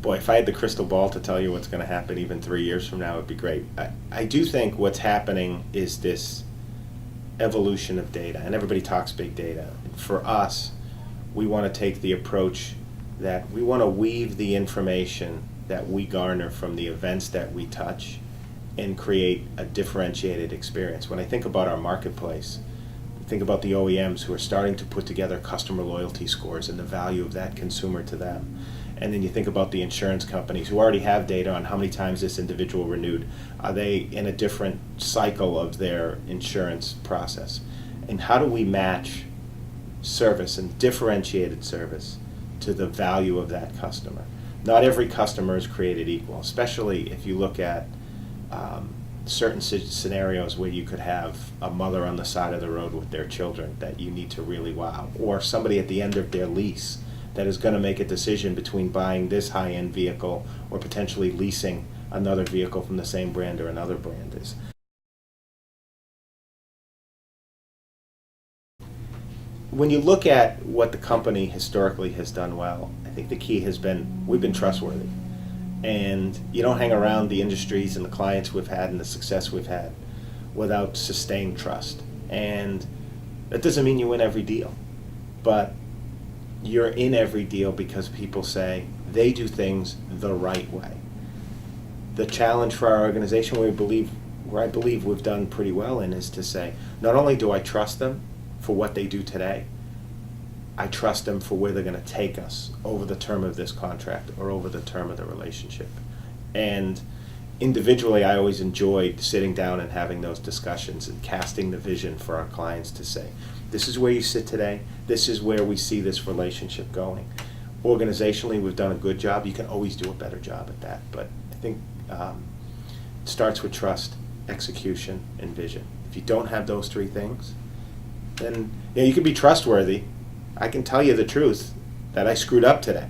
Boy, if I had the crystal ball to tell you what's going to happen even 3 years from now, it'd be great. I do think what's happening is this evolution of data, and everybody talks big data. For us, we want to take the approach that we want to weave the information that we garner from the events that we touch and create a differentiated experience. When I think about our marketplace, think about the OEMs who are starting to put together customer loyalty scores and the value of that consumer to them. And then you think about the insurance companies who already have data on how many times this individual renewed. Are they in a different cycle of their insurance process? And how do we match service and differentiated service to the value of that customer? Not every customer is created equal, especially if you look at certain scenarios where you could have a mother on the side of the road with their children that you need to really wow, or somebody at the end of their lease that is going to make a decision between buying this high-end vehicle or potentially leasing another vehicle from the same brand or another brand is. When you look at what the company historically has done well, I think the key has been we've been trustworthy. And you don't hang around the industries and the clients we've had and the success we've had without sustained trust. And that doesn't mean you win every deal, but you're in every deal because people say they do things the right way. The challenge for our organization, where I believe we've done pretty well in, is to say, not only do I trust them for what they do today, I trust them for where they're going to take us over the term of this contract or over the term of the relationship. And individually, I always enjoyed sitting down and having those discussions and casting the vision for our clients to say, this is where you sit today, this is where we see this relationship going. Organizationally, we've done a good job. You can always do a better job at that, but I think it starts with trust, execution, and vision. If you don't have those three things, then you can be trustworthy. I can tell you the truth that I screwed up today.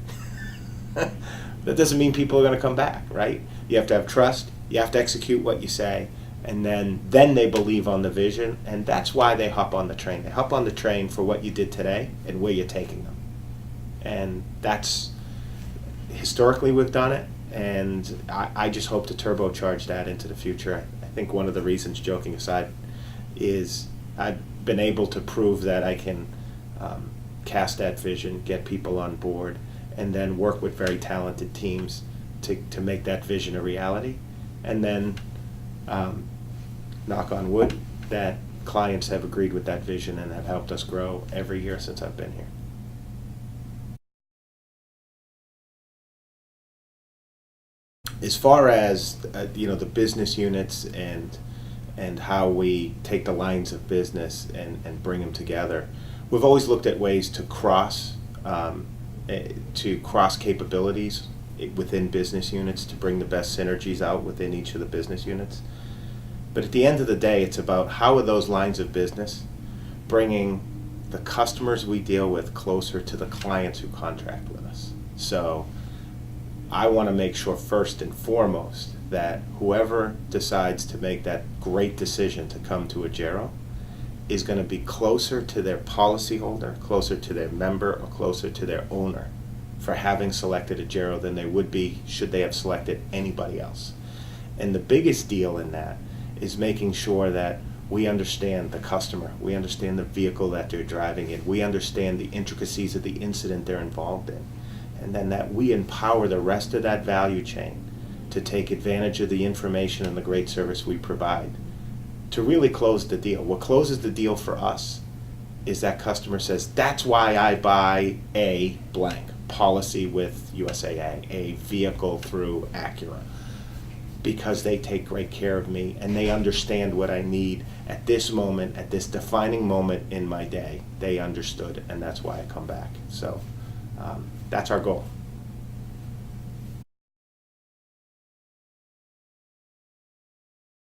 That doesn't mean people are going to come back, right? You have to have trust, you have to execute what you say, and then they believe on the vision, and that's why they hop on the train. They hop on the train for what you did today and where you're taking them. And that's, historically we've done it, and I just hope to turbocharge that into the future. I think one of the reasons, joking aside, is I've been able to prove that I can cast that vision, get people on board, and then work with very talented teams to make that vision a reality. And then, knock on wood, that clients have agreed with that vision and have helped us grow every year since I've been here. As far as the business units and how we take the lines of business and bring them together, we've always looked at ways to cross capabilities within business units to bring the best synergies out within each of the business units. But at the end of the day, it's about how are those lines of business bringing the customers we deal with closer to the clients who contract with us. So I want to make sure first and foremost that whoever decides to make that great decision to come to Agero is going to be closer to their policyholder, closer to their member, or closer to their owner for having selected Agero than they would be should they have selected anybody else. And the biggest deal in that is making sure that we understand the customer, we understand the vehicle that they're driving in, we understand the intricacies of the incident they're involved in, and then that we empower the rest of that value chain to take advantage of the information and the great service we provide to really close the deal. What closes the deal for us is that customer says, that's why I buy a blank policy with USAA, a vehicle through Agero, because they take great care of me and they understand what I need at this moment, at this defining moment in my day. They understood, and that's why I come back. So that's our goal.